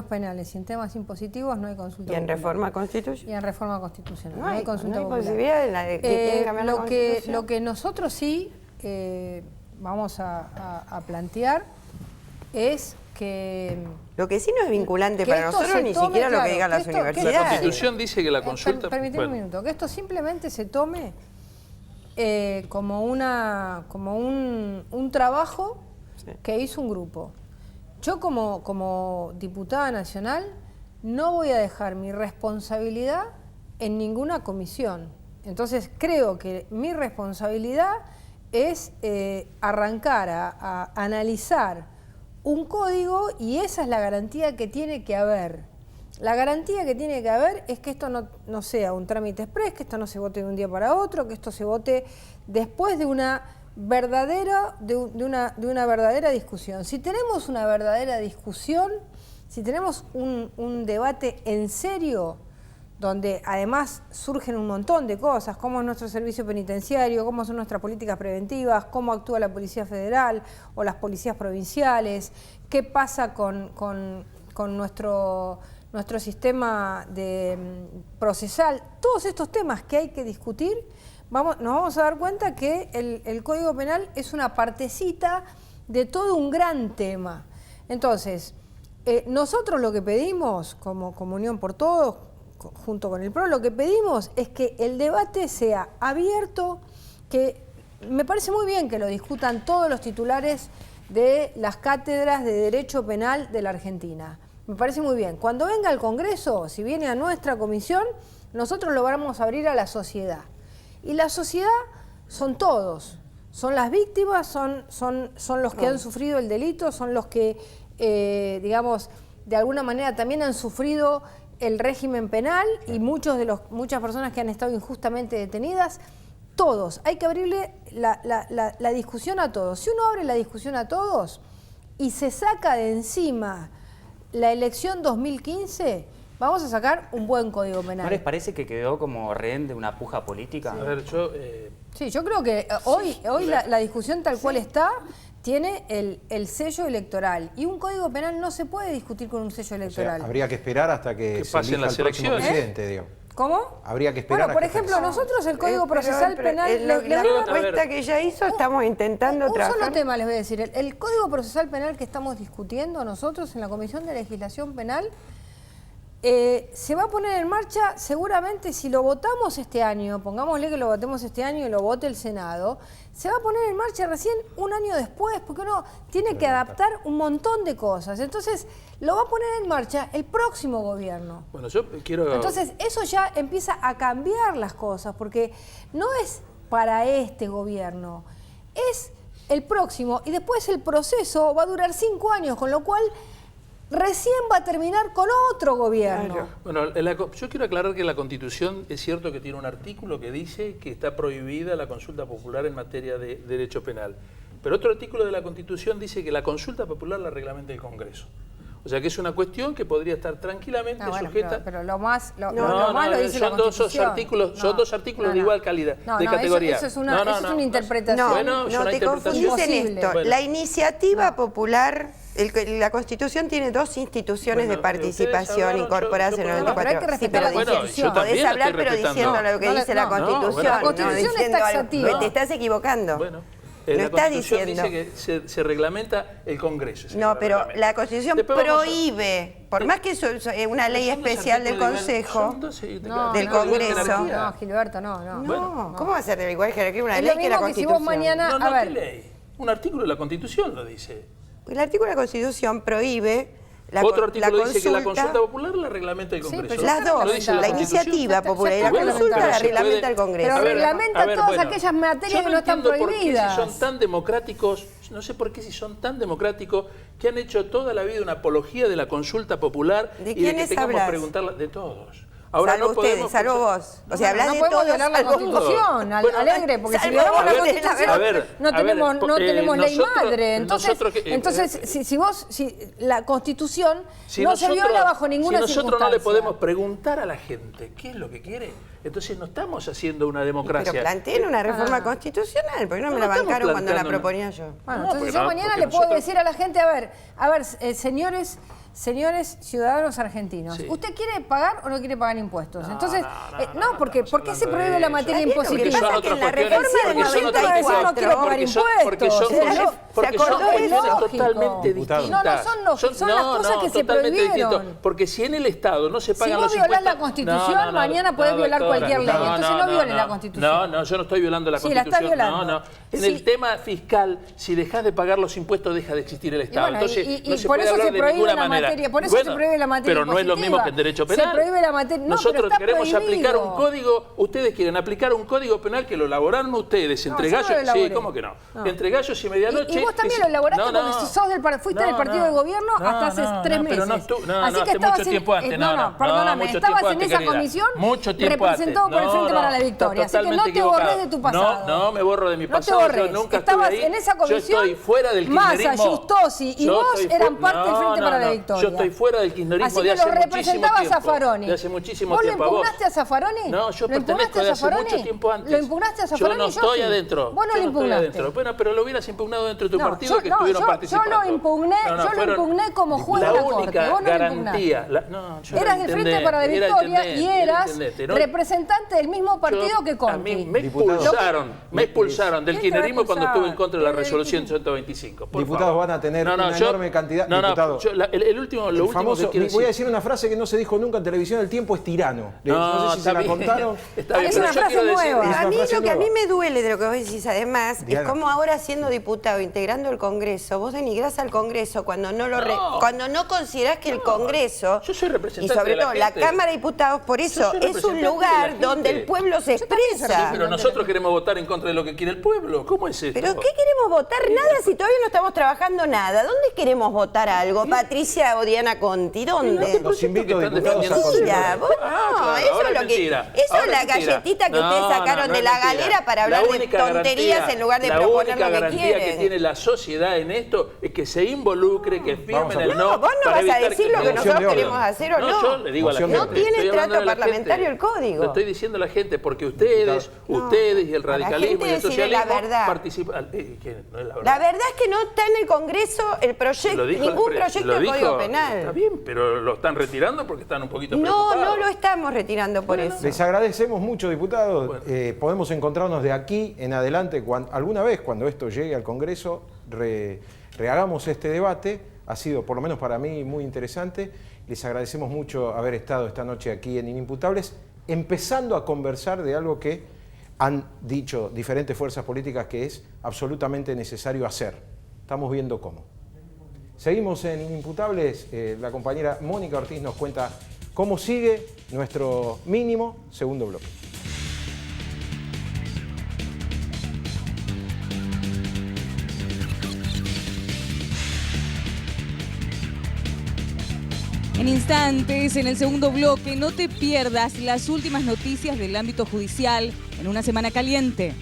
Speaker 6: penales y en temas impositivos no hay consulta
Speaker 3: popular. ¿Y en reforma
Speaker 6: constitucional? Y en reforma constitucional. No hay consulta
Speaker 3: popular.
Speaker 6: Posibilidad
Speaker 3: de que cambiar la Constitución.
Speaker 6: Lo que nosotros sí vamos a plantear es que...
Speaker 3: Lo que sí no es vinculante para nosotros ni siquiera lo que digan las universidades.
Speaker 4: La Constitución dice que la consulta...
Speaker 6: Permíteme un minuto, que esto simplemente se tome como un trabajo que hizo un grupo. Yo como diputada nacional no voy a dejar mi responsabilidad en ninguna comisión. Entonces creo que mi responsabilidad es arrancar a analizar un código y esa es la garantía que tiene que haber. La garantía que tiene que haber es que esto no sea un trámite exprés, que esto no se vote de un día para otro, que esto se vote después de una verdadera discusión. Si tenemos una verdadera discusión, si tenemos un debate en serio, donde además surgen un montón de cosas, cómo es nuestro servicio penitenciario, cómo son nuestras políticas preventivas, cómo actúa la Policía Federal o las policías provinciales, qué pasa con nuestro sistema procesal, todos estos temas que hay que discutir, nos vamos a dar cuenta que el Código Penal es una partecita de todo un gran tema. Entonces, nosotros lo que pedimos como Unión por Todos, junto con el PRO, lo que pedimos es que el debate sea abierto, que me parece muy bien que lo discutan todos los titulares de las cátedras de Derecho Penal de la Argentina. Me parece muy bien. Cuando venga al Congreso, si viene a nuestra comisión, nosotros lo vamos a abrir a la sociedad. Y la sociedad son todos. Son las víctimas, son los que han sufrido el delito, son los que, digamos, de alguna manera también han sufrido el régimen penal y muchas personas que han estado injustamente detenidas. Todos. Hay que abrirle la discusión a todos. Si uno abre la discusión a todos y se saca de encima la elección 2015, vamos a sacar un buen Código Penal.
Speaker 7: ¿No les parece que quedó como rehén de una puja política?
Speaker 4: A ver, yo...
Speaker 6: Sí, yo creo que hoy la discusión tal cual está tiene el sello electoral. Y un Código Penal no se puede discutir con un sello electoral.
Speaker 1: O sea, habría que esperar hasta que se elija el próximo presidente, digo.
Speaker 6: ¿Cómo?
Speaker 1: Habría que esperar.
Speaker 6: Bueno, por ejemplo, nosotros el Código Procesal Penal...
Speaker 3: La propuesta que ella hizo, estamos intentando trabajar...
Speaker 6: Un solo tema les voy a decir. El Código Procesal Penal que estamos discutiendo nosotros en la Comisión de Legislación Penal se va a poner en marcha seguramente si lo votamos este año, pongámosle que lo votemos este año y lo vote el Senado, se va a poner en marcha recién un año después, porque uno tiene que adaptar un montón de cosas. Entonces, lo va a poner en marcha el próximo gobierno.
Speaker 4: Bueno, yo quiero...
Speaker 6: Entonces, eso ya empieza a cambiar las cosas, porque no es para este gobierno, es el próximo, y después el proceso va a durar 5 años, con lo cual... recién va a terminar con otro gobierno.
Speaker 4: Claro. Bueno, yo quiero aclarar que la Constitución es cierto que tiene un artículo que dice que está prohibida la consulta popular en materia de derecho penal. Pero otro artículo de la Constitución dice que la consulta popular la reglamenta el Congreso. O sea que es una cuestión que podría estar tranquilamente sujeta...
Speaker 6: Pero lo más lo dice
Speaker 4: son
Speaker 6: la Constitución.
Speaker 4: Son dos artículos de igual calidad, de categoría.
Speaker 6: Eso es una interpretación.
Speaker 3: No, te confundís en esto.
Speaker 6: Bueno.
Speaker 3: La iniciativa popular... La Constitución tiene 2 instituciones de participación incorporadas en el 94.
Speaker 6: Sí, pero
Speaker 3: podés hablar, pero diciendo lo que dice la Constitución.
Speaker 6: La Constitución es taxativa.
Speaker 3: Te estás equivocando.
Speaker 4: Bueno,
Speaker 3: no
Speaker 4: la
Speaker 3: estás
Speaker 4: Constitución
Speaker 3: diciendo.
Speaker 4: dice que se reglamenta el Congreso.
Speaker 3: No, pero la Constitución prohíbe, por más que es una ley especial del Consejo, del Congreso.
Speaker 6: No, Gilberto, no.
Speaker 3: No, ¿cómo va a ser de igual jerarquía una ley que la Constitución?
Speaker 6: Si vos mañana,
Speaker 4: ¿Qué ley? Un artículo de la Constitución lo dice.
Speaker 3: El artículo de la Constitución prohíbe
Speaker 4: otro artículo dice que la consulta popular la reglamenta el Congreso.
Speaker 6: Sí,
Speaker 3: las dos, la iniciativa popular y la consulta la reglamenta el Congreso.
Speaker 6: Pero reglamenta todas aquellas materias que no están prohibidas.
Speaker 4: Por qué si son tan democráticos, no sé por qué si son tan democráticos que han hecho toda la vida una apología de la consulta popular
Speaker 3: ¿De
Speaker 4: y de que tengamos que
Speaker 3: hablas?
Speaker 4: preguntarla de todos. Ahora
Speaker 3: salvo
Speaker 4: no podemos,
Speaker 3: ustedes, salvo vos. O sea,
Speaker 6: No,
Speaker 3: hablás
Speaker 6: no
Speaker 3: de
Speaker 6: podemos
Speaker 3: todos,
Speaker 6: violar la
Speaker 3: salvo
Speaker 6: Constitución,
Speaker 4: Bueno,
Speaker 6: Alegre, porque si
Speaker 3: salvo
Speaker 6: violamos
Speaker 3: vos,
Speaker 6: la
Speaker 3: tenés la
Speaker 6: Constitución
Speaker 3: verdad.
Speaker 6: no tenemos ley
Speaker 4: nosotros-
Speaker 6: madre. Entonces,
Speaker 4: nosotros
Speaker 6: si la Constitución
Speaker 4: si
Speaker 6: no se
Speaker 4: nosotros-
Speaker 6: viola bajo ninguna
Speaker 4: Si nosotros no
Speaker 6: circunstancia.
Speaker 4: le podemos preguntar a la gente qué es lo que quiere, entonces no estamos haciendo una democracia.
Speaker 3: Pero planteen una reforma constitucional, porque no me la
Speaker 4: estamos
Speaker 3: bancaron cuando la
Speaker 4: planteando
Speaker 3: proponía yo.
Speaker 6: Bueno,
Speaker 4: No,
Speaker 6: entonces
Speaker 4: porque
Speaker 6: yo
Speaker 4: no,
Speaker 6: mañana
Speaker 4: porque
Speaker 6: le puedo
Speaker 4: nosotros-
Speaker 6: decir a la gente, a ver, señores ciudadanos argentinos,
Speaker 4: Sí.
Speaker 6: ¿usted quiere pagar o no quiere pagar impuestos? Entonces, ¿por qué
Speaker 4: estamos
Speaker 6: se
Speaker 4: hablando
Speaker 6: prohíbe
Speaker 4: de
Speaker 6: la
Speaker 4: eso.
Speaker 6: materia
Speaker 3: Está bien, lo que
Speaker 6: impositiva?
Speaker 3: pasa
Speaker 4: Son
Speaker 3: es que en la
Speaker 4: otras
Speaker 3: reforma
Speaker 4: cuestiones,
Speaker 3: del
Speaker 4: porque son
Speaker 3: 94
Speaker 4: otras cuestiones,
Speaker 6: no quiero pagar
Speaker 4: porque son
Speaker 6: impuestos.
Speaker 4: porque son
Speaker 3: acordó de
Speaker 4: cuestiones
Speaker 3: eso?
Speaker 4: totalmente
Speaker 1: Diputado.
Speaker 4: distintas.
Speaker 6: Son las cosas que se
Speaker 4: totalmente
Speaker 6: prohibieron.
Speaker 4: distintas. Porque si en el Estado no se
Speaker 6: Si
Speaker 4: pagan
Speaker 6: vos
Speaker 4: los
Speaker 6: violás
Speaker 4: impuestos...
Speaker 6: la Constitución, mañana podés violar cualquier ley. Entonces no viole la Constitución.
Speaker 4: No, yo no estoy violando la
Speaker 6: Sí, la
Speaker 4: Constitución.
Speaker 6: está violando.
Speaker 4: No. En
Speaker 6: Sí.
Speaker 4: el tema fiscal, si dejás de pagar los impuestos, deja de existir el Estado.
Speaker 6: bueno,
Speaker 4: Entonces,
Speaker 6: y
Speaker 4: no se
Speaker 6: por
Speaker 4: puede
Speaker 6: eso
Speaker 4: hablar
Speaker 6: se
Speaker 4: de
Speaker 6: prohíbe
Speaker 4: ninguna
Speaker 6: la
Speaker 4: manera.
Speaker 6: materia, por eso se prohíbe la materia
Speaker 4: Pero no es lo mismo
Speaker 6: impositiva.
Speaker 4: que en derecho
Speaker 6: Se
Speaker 4: penal.
Speaker 6: prohíbe la materia... No,
Speaker 4: Nosotros
Speaker 6: pero está
Speaker 4: queremos aplicar un
Speaker 6: prohibido.
Speaker 4: código, ustedes quieren aplicar un código penal que lo elaboraron ustedes entre
Speaker 6: yo no
Speaker 4: gallos.
Speaker 6: lo elaboré.
Speaker 4: Sí, ¿cómo que no?
Speaker 6: No.
Speaker 4: Entre gallos y medianoche.
Speaker 6: Y vos también lo elaboraste porque fuiste del partido de gobierno hasta hace 3 meses.
Speaker 4: Pero no,
Speaker 6: Así que
Speaker 4: hace
Speaker 6: estabas
Speaker 4: mucho tiempo antes.
Speaker 6: perdóname,
Speaker 4: mucho
Speaker 6: estabas
Speaker 4: tiempo
Speaker 6: en
Speaker 4: antes,
Speaker 6: esa
Speaker 4: querida.
Speaker 6: comisión
Speaker 4: Mucho tiempo
Speaker 6: representado
Speaker 4: antes.
Speaker 6: por el Frente para la Victoria. Así que no
Speaker 4: totalmente
Speaker 6: te borres
Speaker 4: equivocado.
Speaker 6: de tu pasado.
Speaker 4: No me borro de mi
Speaker 6: No te
Speaker 4: pasado.
Speaker 6: borres.
Speaker 4: Yo nunca
Speaker 6: Estabas
Speaker 4: estuve ahí.
Speaker 6: en esa comisión.
Speaker 4: Yo estoy fuera del kirchnerismo.
Speaker 6: Massa, Giustosi y vos eran parte del Frente para la Victoria.
Speaker 4: Yo estoy fuera del kirchnerismo
Speaker 6: Así
Speaker 4: de
Speaker 6: que
Speaker 4: hace
Speaker 6: lo
Speaker 4: muchísimo
Speaker 6: representaba
Speaker 4: tiempo.
Speaker 6: Zaffaroni.
Speaker 4: De hace muchísimo
Speaker 6: ¿Vos lo
Speaker 4: tiempo. ¿A vos?
Speaker 6: impugnaste a Zaffaroni?
Speaker 4: No, yo
Speaker 6: ¿Lo
Speaker 4: pertenezco
Speaker 6: impugnaste a
Speaker 4: de hace
Speaker 6: Zaffaroni?
Speaker 4: mucho tiempo antes.
Speaker 6: ¿Lo impugnaste a Zaffaroni?
Speaker 4: Yo no estoy
Speaker 6: sí.
Speaker 4: adentro.
Speaker 6: Vos no
Speaker 4: Yo
Speaker 6: lo
Speaker 4: estoy
Speaker 6: impugnaste.
Speaker 4: adentro. Bueno, pero lo hubieras impugnado dentro de tu
Speaker 6: No,
Speaker 4: partido que estuvieron
Speaker 6: yo
Speaker 4: participando.
Speaker 6: lo impugné, lo impugné como juez de
Speaker 4: La
Speaker 6: la Corte.
Speaker 4: única
Speaker 6: Vos no lo
Speaker 4: garantía.
Speaker 6: impugnaste. Eras del Frente para la Victoria y eras representante del mismo partido que
Speaker 4: A mí
Speaker 6: Conti.
Speaker 4: me expulsaron del
Speaker 6: ¿Quién te va a
Speaker 4: kirchnerismo cuando
Speaker 6: expulsar?
Speaker 4: estuve en contra de la resolución 125. Por
Speaker 1: Diputados
Speaker 4: favor.
Speaker 1: van a tener una enorme cantidad.
Speaker 4: No,
Speaker 1: Diputado,
Speaker 4: el último, lo
Speaker 1: el
Speaker 4: último
Speaker 1: famoso,
Speaker 4: que quiero
Speaker 1: voy a
Speaker 4: decir.
Speaker 1: decir una frase que no se dijo nunca en televisión: el tiempo es tirano. No sé si se
Speaker 4: está
Speaker 1: la
Speaker 4: bien,
Speaker 1: contaron.
Speaker 4: Está bien,
Speaker 6: Es
Speaker 4: pero
Speaker 6: una
Speaker 4: yo
Speaker 6: frase
Speaker 4: quiero decir.
Speaker 6: nueva.
Speaker 1: Es una
Speaker 3: A mí
Speaker 1: frase
Speaker 3: lo que a mí
Speaker 1: nueva.
Speaker 3: me duele de lo que vos decís además
Speaker 1: Diana.
Speaker 3: es como ahora siendo diputado, integrando el Congreso, vos denigrás al Congreso cuando cuando no considerás que el Congreso
Speaker 4: Yo soy
Speaker 3: y
Speaker 4: representante
Speaker 3: sobre
Speaker 4: de la
Speaker 3: todo la
Speaker 4: gente.
Speaker 3: Cámara de Diputados, por eso
Speaker 4: soy
Speaker 3: es un
Speaker 4: representante de
Speaker 3: lugar
Speaker 4: la gente.
Speaker 3: donde el pueblo se expresa.
Speaker 4: Pero nosotros queremos votar en contra de lo que quiere el pueblo. ¿Cómo es esto?
Speaker 3: ¿Pero qué queremos votar? Nada si todavía no estamos trabajando nada. ¿Dónde queremos votar algo? Patricia o Diana Conti, ¿dónde?
Speaker 1: Los invito,
Speaker 4: que están
Speaker 1: diputados, a
Speaker 3: Mentira,
Speaker 1: continuar.
Speaker 3: vos no,
Speaker 4: claro,
Speaker 3: eso
Speaker 4: ahora
Speaker 3: es lo que
Speaker 4: mentira.
Speaker 3: eso
Speaker 4: Ahora
Speaker 3: es la
Speaker 4: mentira.
Speaker 3: galletita que ustedes sacaron
Speaker 4: no
Speaker 3: de
Speaker 4: es
Speaker 3: la
Speaker 4: mentira.
Speaker 3: galera para
Speaker 4: La
Speaker 3: hablar de
Speaker 4: única
Speaker 3: tonterías
Speaker 4: garantía-
Speaker 3: en lugar de
Speaker 4: la
Speaker 3: proponer
Speaker 4: única
Speaker 3: lo que
Speaker 4: garantía que
Speaker 3: quieren.
Speaker 4: tiene la sociedad en esto es que se involucre, que
Speaker 1: Vamos
Speaker 4: firmen
Speaker 1: a-
Speaker 4: el no.
Speaker 3: No, vos no
Speaker 4: para
Speaker 3: vas a
Speaker 4: evitar
Speaker 3: decir lo que
Speaker 1: Moción de
Speaker 3: nosotros
Speaker 1: orden.
Speaker 3: queremos hacer o no.
Speaker 4: Yo le digo a la
Speaker 1: Moción de
Speaker 4: gente.
Speaker 1: orden.
Speaker 3: No tiene
Speaker 4: estoy hablando
Speaker 3: trato
Speaker 4: de la gente.
Speaker 3: parlamentario el código.
Speaker 4: Lo estoy diciendo a la gente porque ustedes y el
Speaker 3: a la
Speaker 4: radicalismo y el
Speaker 3: gente decirle la
Speaker 4: socialismo
Speaker 3: verdad.
Speaker 4: participan. ¿Qué? ¿No es la verdad?
Speaker 3: La verdad es que no está en el Congreso el proyecto,
Speaker 4: Lo dijo
Speaker 3: ningún
Speaker 4: el
Speaker 3: proyecto
Speaker 4: lo
Speaker 3: de
Speaker 4: dijo,
Speaker 3: Código
Speaker 4: Está
Speaker 3: Penal.
Speaker 4: bien, pero lo están retirando porque están un poquito
Speaker 3: No,
Speaker 4: preocupados.
Speaker 3: no lo estamos retirando por eso.
Speaker 1: Les agradecemos mucho, diputados.
Speaker 4: Bueno.
Speaker 1: Podemos encontrarnos de aquí en adelante, alguna vez cuando esto llegue al Congreso, rehagamos este debate. Ha sido, por lo menos para mí, muy interesante. Les agradecemos mucho haber estado esta noche aquí en Inimputables, empezando a conversar de algo que han dicho diferentes fuerzas políticas que es absolutamente necesario hacer. Estamos viendo cómo. Seguimos en Inimputables. La compañera Mónica Ortiz nos cuenta cómo sigue nuestro mínimo segundo bloque.
Speaker 2: En instantes, en el segundo bloque, no te pierdas las últimas noticias del ámbito judicial en una semana caliente.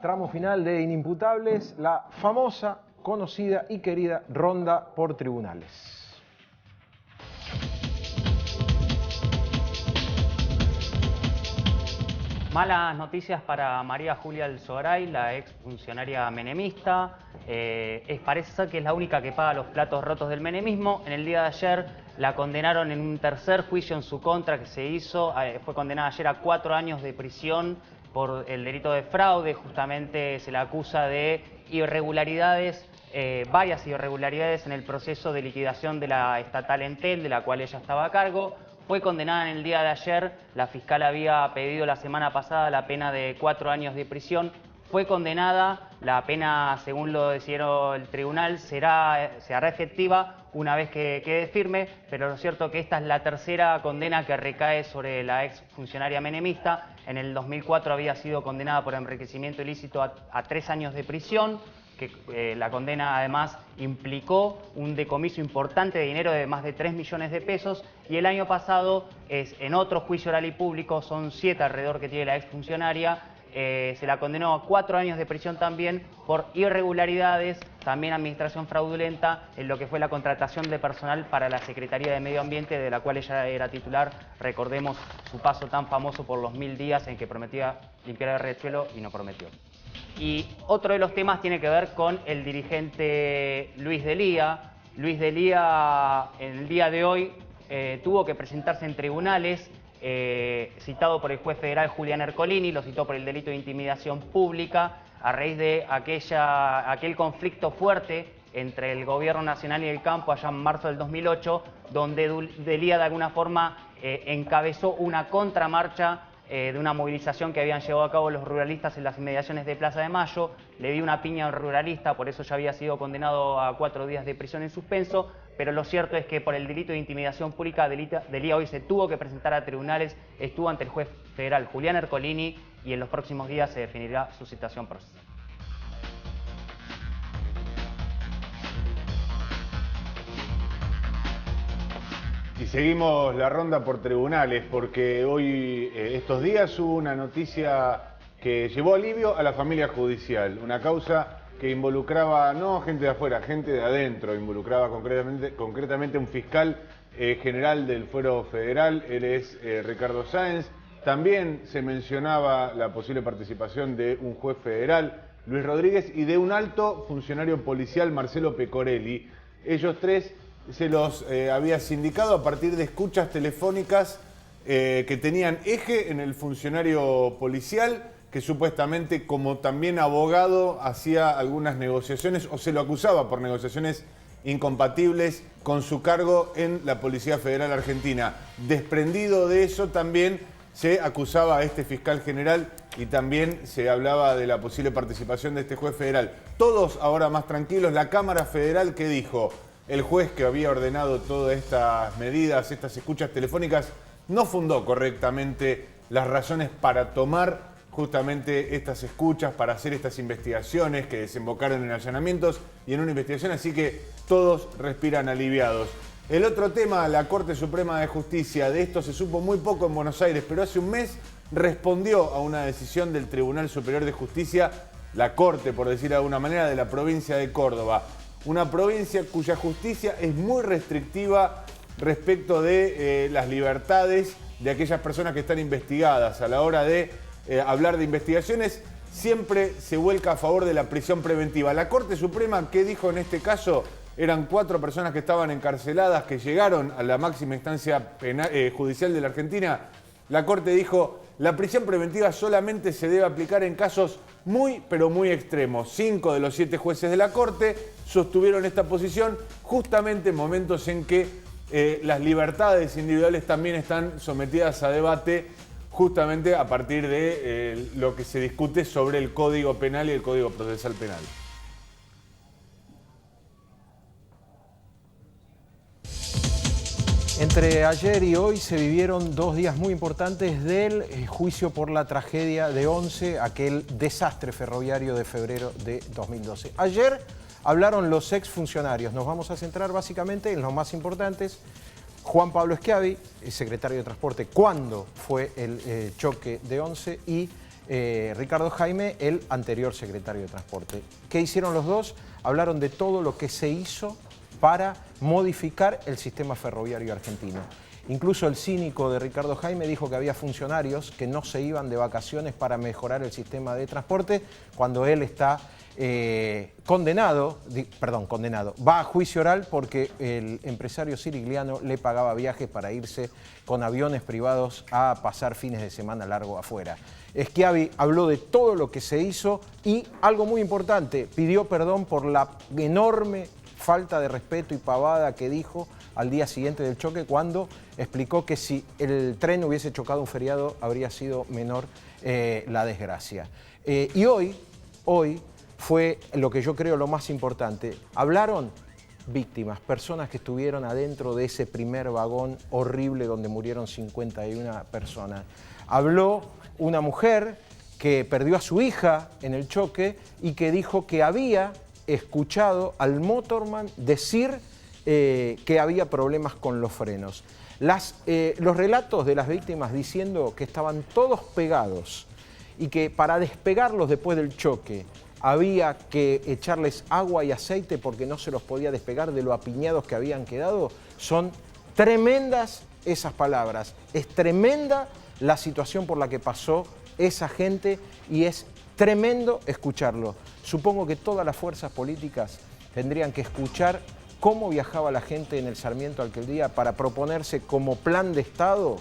Speaker 1: Tramo final de Inimputables, la famosa, conocida y querida ronda por tribunales.
Speaker 7: Malas noticias para María Julia Alzogaray, la ex funcionaria menemista. Parece ser que es la única que paga los platos rotos del menemismo. En el día de ayer la condenaron en un tercer juicio en su contra que se hizo. Fue condenada ayer a 4 años de prisión por el delito de fraude. Justamente se la acusa de irregularidades, varias irregularidades en el proceso de liquidación de la estatal Entel, de la cual ella estaba a cargo. Fue condenada en el día de ayer. La fiscal había pedido la semana pasada la pena de 4 años de prisión. fue condenada. La pena, según lo decidió el tribunal, se hará efectiva una vez que quede firme, pero lo cierto es que esta es la tercera condena que recae sobre la ex funcionaria menemista. En el 2004 había sido condenada por enriquecimiento ilícito a 3 años de prisión, que la condena además implicó un decomiso importante de dinero de más de 3 millones de pesos, y el año pasado, en otro juicio oral y público, son 7 alrededor que tiene la exfuncionaria, se la condenó a 4 años de prisión también por irregularidades, también administración fraudulenta en lo que fue la contratación de personal para la Secretaría de Medio Ambiente, de la cual ella era titular. Recordemos su paso tan famoso por los 1000 días en que prometía limpiar el riachuelo y no prometió. Y otro de los temas tiene que ver con el dirigente Luis Delía. Luis Delía, en el día de hoy, tuvo que presentarse en tribunales, citado por el juez federal Julián Ercolini, lo citó por el delito de intimidación pública, a raíz de aquel conflicto fuerte entre el gobierno nacional y el campo allá en marzo del 2008, donde Delía de alguna forma encabezó una contramarcha de una movilización que habían llevado a cabo los ruralistas en las inmediaciones de Plaza de Mayo. Le dio una piña al ruralista, por eso ya había sido condenado a 4 días de prisión en suspenso, pero lo cierto es que por el delito de intimidación pública, Delía hoy se tuvo que presentar a tribunales, estuvo ante el juez federal Julián Ercolini, y en los próximos días se definirá su citación procesal.
Speaker 5: Y seguimos la ronda por tribunales, porque hoy, estos días, hubo una noticia que llevó alivio a la familia judicial. Una causa que involucraba no gente de afuera, gente de adentro. Involucraba concretamente un fiscal general del Fuero Federal, él es Ricardo Sáenz. También se mencionaba la posible participación de un juez federal, Luis Rodríguez, y de un alto funcionario policial, Marcelo Pecorelli. Ellos tres se los había sindicado a partir de escuchas telefónicas que tenían eje en el funcionario policial, que supuestamente, como también abogado, hacía algunas negociaciones o se lo acusaba por negociaciones incompatibles con su cargo en la Policía Federal Argentina. Desprendido de eso, también se acusaba a este fiscal general y también se hablaba de la posible participación de este juez federal. Todos ahora más tranquilos. La Cámara Federal, que dijo: el juez que había ordenado todas estas medidas, estas escuchas telefónicas, no fundó correctamente las razones para tomar justamente estas escuchas, para hacer estas investigaciones que desembocaron en allanamientos y en una investigación, así que todos respiran aliviados. El otro tema, la Corte Suprema de Justicia, de esto se supo muy poco en Buenos Aires, pero hace un mes respondió a una decisión del Tribunal Superior de Justicia, la Corte, por decir de alguna manera, de la provincia de Córdoba. Una provincia cuya justicia es muy restrictiva respecto de las libertades de aquellas personas que están investigadas. A la hora de hablar de investigaciones, siempre se vuelca a favor de la prisión preventiva. La Corte Suprema, ¿qué dijo en este caso? Eran 4 personas que estaban encarceladas, que llegaron a la máxima instancia judicial de la Argentina. La Corte dijo: la prisión preventiva solamente se debe aplicar en casos muy, pero muy extremos. 5 de los 7 jueces de la Corte sostuvieron esta posición justamente en momentos en que las libertades individuales también están sometidas a debate, justamente a partir de lo que se discute sobre el Código Penal y el Código Procesal Penal.
Speaker 1: Entre ayer y hoy se vivieron 2 días muy importantes del juicio por la tragedia de Once, aquel desastre ferroviario de febrero de 2012. Ayer hablaron los exfuncionarios. Nos vamos a centrar básicamente en los más importantes. Juan Pablo Schiavi, el secretario de Transporte, cuando fue el choque de Once, y Ricardo Jaime, el anterior secretario de Transporte. ¿Qué hicieron los dos? Hablaron de todo lo que se hizo para modificar el sistema ferroviario argentino. Incluso el cínico de Ricardo Jaime dijo que había funcionarios que no se iban de vacaciones para mejorar el sistema de transporte, cuando él está condenado, va a juicio oral porque el empresario Sirigliano le pagaba viajes para irse con aviones privados a pasar fines de semana largo afuera. Schiavi habló de todo lo que se hizo y, algo muy importante, pidió perdón por la enorme falta de respeto y pavada que dijo al día siguiente del choque, cuando explicó que si el tren hubiese chocado un feriado habría sido menor la desgracia. Y hoy hoy fue lo que yo creo lo más importante. Hablaron víctimas, personas que estuvieron adentro de ese primer vagón horrible donde murieron 51 personas. Habló una mujer que perdió a su hija en el choque y que dijo que había escuchado al motorman decir que había problemas con los frenos. Los relatos de las víctimas diciendo que estaban todos pegados y que para despegarlos después del choque había que echarles agua y aceite porque no se los podía despegar de lo apiñados que habían quedado, son tremendas esas palabras. Es tremenda la situación por la que pasó esa gente y es tremendo escucharlo. Supongo que todas las fuerzas políticas tendrían que escuchar cómo viajaba la gente en el Sarmiento aquel día para proponerse como plan de Estado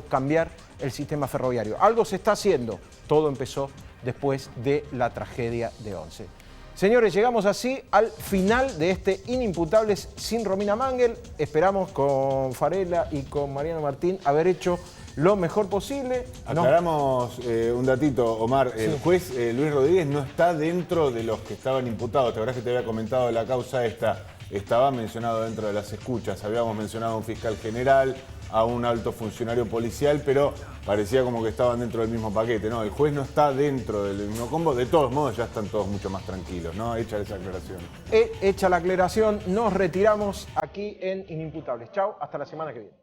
Speaker 1: cambiar el sistema ferroviario. Algo se está haciendo, todo empezó después de la tragedia de Once. Señores, llegamos así al final de este Inimputables sin Romina Mangel. Esperamos con Farela y con Mariano Martín haber hecho lo mejor posible.
Speaker 5: Aclaramos un datito, Omar. El juez Luis Rodríguez no está dentro de los que estaban imputados. ¿Te acuerdas que te había comentado la causa esta? Estaba mencionado dentro de las escuchas. Habíamos mencionado a un fiscal general, a un alto funcionario policial, pero parecía como que estaban dentro del mismo paquete. No, el juez no está dentro del mismo combo. De todos modos, ya están todos mucho más tranquilos, ¿no? Hecha esa aclaración.
Speaker 1: Hecha la aclaración, nos retiramos aquí en Inimputables. Chau, hasta la semana que viene.